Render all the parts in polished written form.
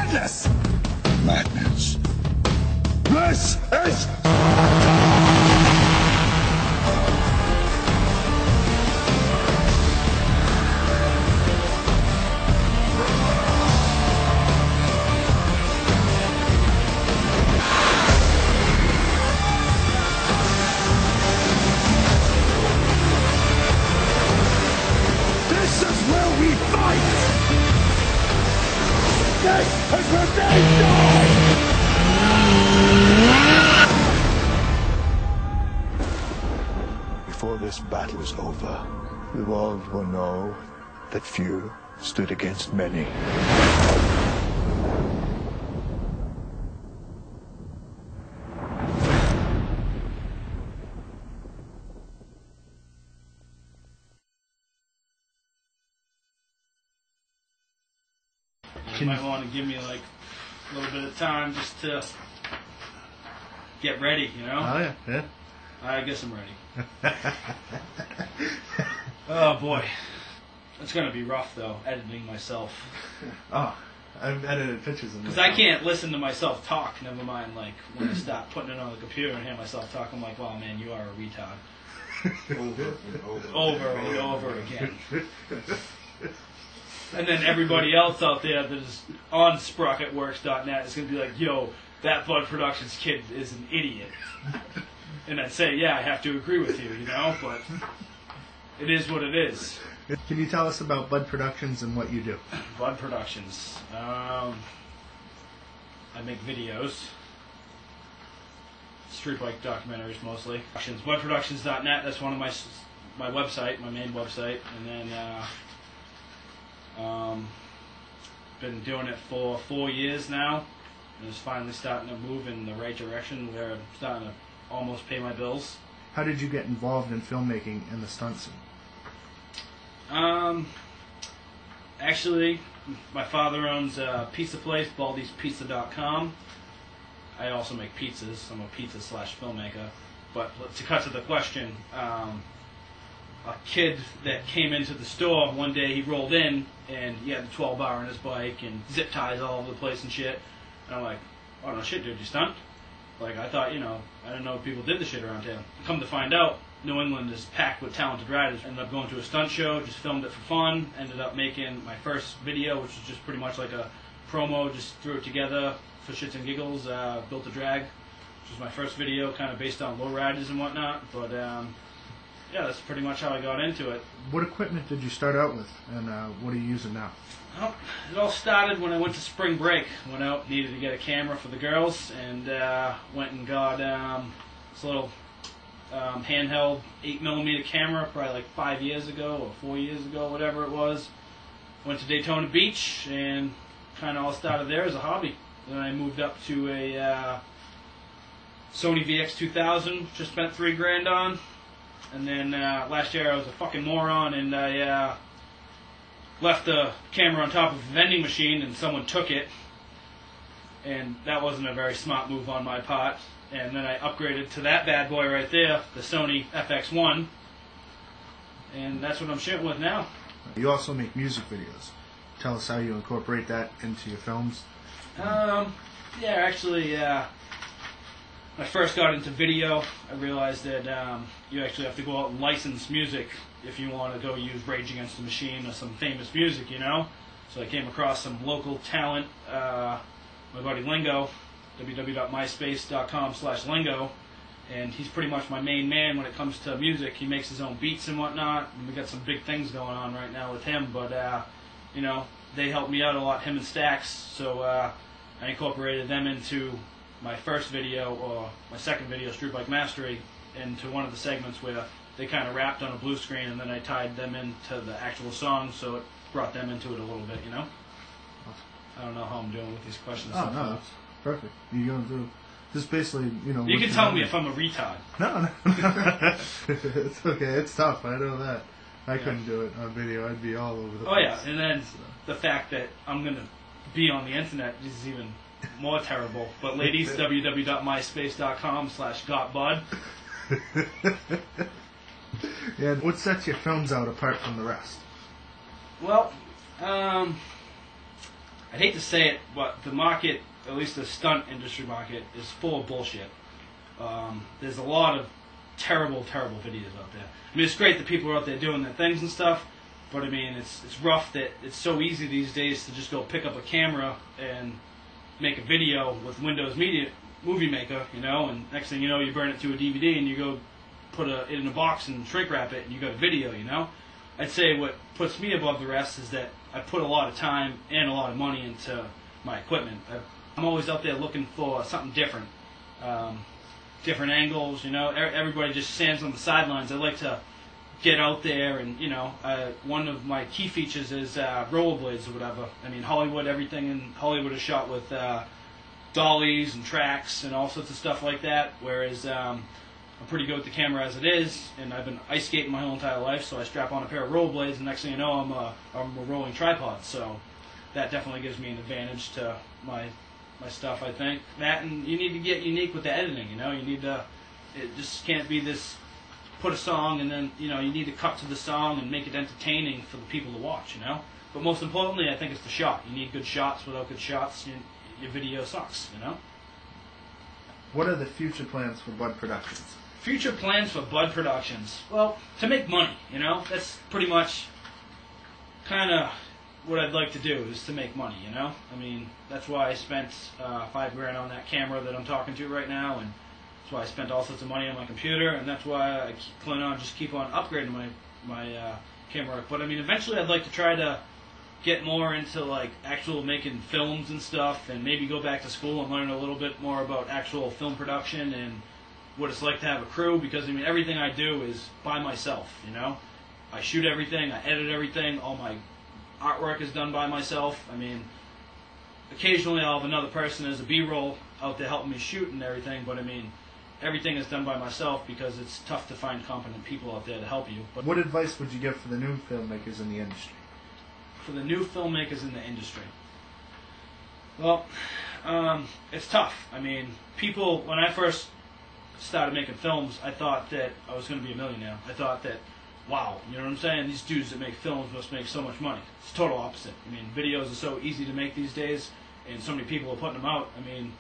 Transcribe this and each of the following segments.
madness! Madness. This is... This is where we fight! This is where they die! Before this battle is over, the world will know that few stood against many. You might want to give me like a little bit of time just to get ready, you know? Oh, yeah. I guess I'm ready. Oh boy. It's going to be rough though, editing myself. Oh, I've edited pictures of Because I can't listen to myself talk, never mind like when I stop putting it on the computer and hear myself talk, I'm like, wow man, you are a retard. Over and over again. And then everybody else out there that is on Sprocketwerks.net is going to be like, yo, that Bud Productions kid is an idiot. And I'd say, yeah, I have to agree with you, you know, but it is what it is. Can you tell us about Bud Productions and what you do? Bud Productions. I make videos. Street bike documentaries mostly. BudProductions.net, that's one of my website, my main website. And then been doing it for 4 years now, and it's finally starting to move in the right direction where I'm starting to almost pay my bills. How did you get involved in filmmaking and the stunt scene? Actually, my father owns a pizza place, Baldi'sPizza.com. I also make pizzas. I'm a pizza/filmmaker. But to cut to the question, a kid that came into the store one day, he rolled in and he had the 12 bar on his bike and zip ties all over the place and shit. And I'm like, oh no shit, dude, you stunt? Like, I thought, you know, I didn't know people did this shit around town. Come to find out, New England is packed with talented riders. Ended up going to a stunt show, just filmed it for fun. Ended up making my first video, which was just pretty much like a promo, just threw it together for shits and giggles. Built a drag, which was my first video, kind of based on low riders and whatnot. But yeah, that's pretty much how I got into it. What equipment did you start out with, and what are you using now? Well, it all started when I went to spring break. Went out, needed to get a camera for the girls, and went and got this little handheld 8mm camera, probably like 5 years ago or 4 years ago, whatever it was. Went to Daytona Beach, and kind of all started there as a hobby. Then I moved up to a Sony VX2000, just spent $3,000 on. And then last year I was a fucking moron and I left the camera on top of a vending machine and someone took it. And that wasn't a very smart move on my part. And then I upgraded to that bad boy right there, the Sony FX1. And that's what I'm shooting with now. You also make music videos. Tell us how you incorporate that into your films. Yeah, actually, when I first got into video, I realized that you actually have to go out and license music if you want to go use Rage Against the Machine or some famous music, you know? So I came across some local talent, my buddy Lingo, www.myspace.com/Lingo, and he's pretty much my main man when it comes to music. He makes his own beats and whatnot, and we got some big things going on right now with him, but, you know, they helped me out a lot, him and Stax, so I incorporated them into my first video, or my second video, Street Bike Mastery, into one of the segments where they kind of rapped on a blue screen, and then I tied them into the actual song, so it brought them into it a little bit, you know? I don't know how I'm doing with these questions. Oh, no, that's perfect. You're going through, just basically, you know... You can tell me if I'm a retard. No. It's okay, it's tough, I know that. I couldn't do it on video, I'd be all over the place. Oh yeah, and then the fact that I'm going to be on the internet is even more terrible. But ladies, www.myspace.com/gotbud. Yeah, what sets your films out apart from the rest? Well, I hate to say it, but the market, at least the stunt industry market, is full of bullshit. There's a lot of terrible, terrible videos out there. I mean, it's great that people are out there doing their things and stuff, but I mean, it's rough that it's so easy these days to just go pick up a camera and make a video with Windows Movie Maker, you know, and next thing you know, you burn it to a DVD and you go put it in a box and shrink wrap it and you got a video, you know. I'd say what puts me above the rest is that I put a lot of time and a lot of money into my equipment. I'm always out there looking for something different, different angles, you know. Everybody just stands on the sidelines. I like to get out there and, you know, one of my key features is rollerblades or whatever. I mean, Hollywood, everything in Hollywood is shot with dollies and tracks and all sorts of stuff like that, whereas I'm pretty good with the camera as it is, and I've been ice skating my whole entire life, so I strap on a pair of rollerblades, and next thing you know, I'm a rolling tripod, so that definitely gives me an advantage to my stuff, I think. That, and you need to get unique with the editing, you know, you need to, it just can't be this, put a song, and then, you know, you need to cut to the song and make it entertaining for the people to watch, you know. But most importantly, I think it's the shot. You need good shots. Without good shots, your video sucks, you know. What are the future plans for Bud Productions? Future plans for Bud Productions? Well, to make money, you know. That's pretty much kind of what I'd like to do, is to make money, you know. I mean, that's why I spent $5,000 on that camera that I'm talking to right now, and that's why I spent all sorts of money on my computer, and that's why I plan on just keep on upgrading my camera. But I mean, eventually I'd like to try to get more into like actual making films and stuff, and maybe go back to school and learn a little bit more about actual film production and what it's like to have a crew, because I mean, everything I do is by myself, you know. I shoot everything, I edit everything, all my artwork is done by myself. I mean, occasionally I'll have another person as a B-roll out there helping me shoot and everything, but I mean, everything is done by myself because it's tough to find competent people out there to help you. But what advice would you give for the new filmmakers in the industry? For the new filmmakers in the industry? Well, it's tough. I mean, people, when I first started making films, I thought that I was going to be a millionaire. I thought that, wow, you know what I'm saying? These dudes that make films must make so much money. It's total opposite. I mean, videos are so easy to make these days, and so many people are putting them out. I mean,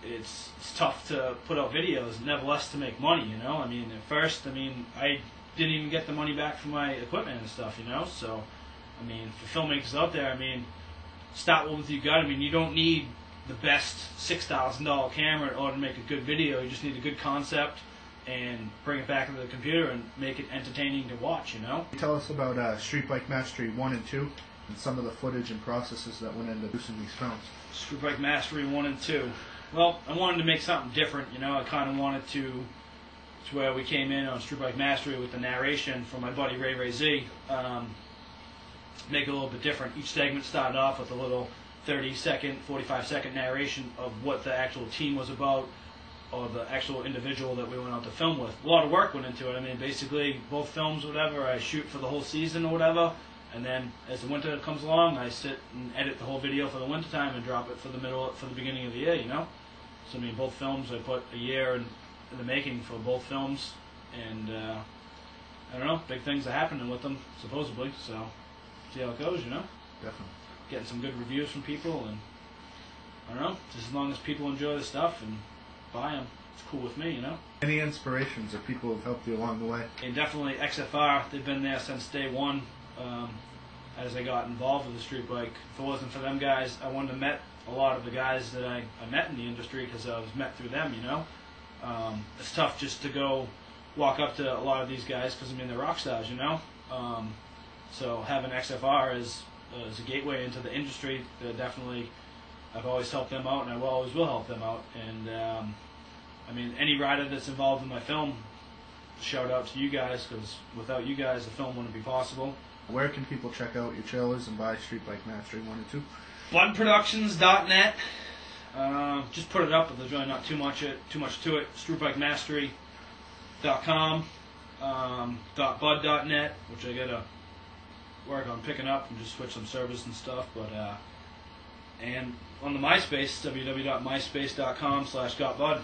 it's tough to put out videos, nevertheless to make money, you know? I mean, at first, I mean, I didn't even get the money back for my equipment and stuff, you know? So, I mean, for filmmakers out there, I mean, start with what you got. I mean, you don't need the best $6,000 camera in order to make a good video. You just need a good concept and bring it back into the computer and make it entertaining to watch, you know? Tell us about Street Bike Mastery 1 and 2 and some of the footage and processes that went into producing these films. Street Bike Mastery 1 and 2. Well, I wanted to make something different, you know. I kind of wanted to where we came in on Street Bike Mastery with the narration from my buddy Ray Z, make it a little bit different. Each segment started off with a little 30-second, 45-second narration of what the actual team was about, or the actual individual that we went out to film with. A lot of work went into it. I mean, basically, both films or whatever, I shoot for the whole season or whatever, and then as the winter comes along, I sit and edit the whole video for the winter time and drop it for the beginning of the year, you know? So, I mean, both films, I put a year in the making for both films, and, I don't know, big things are happening with them, supposedly, so see how it goes, you know? Definitely. Getting some good reviews from people, and, I don't know, just as long as people enjoy the stuff and buy them, it's cool with me, you know? Any inspirations or people who have helped you along the way? And definitely XFR, they've been there since day one, as I got involved with the street bike. If it wasn't for them guys, I wouldn't have met a lot of the guys that I met in the industry, because I was met through them, you know? It's tough just to go walk up to a lot of these guys, because, I mean, they're rock stars, you know? So having XFR is a gateway into the industry. Definitely, I've always helped them out, and I always will help them out. And, I mean, any rider that's involved in my film, shout out to you guys, because without you guys, the film wouldn't be possible. Where can people check out your trailers and buy Street Bike Mastery 1 and 2? Budproductions.net. Just put it up, but there's really not too much to it. Streetbikemastery.com. .bud.net, which I gotta work on picking up and just switch some servers and stuff. But and on the MySpace, www.myspace.com/gotbud.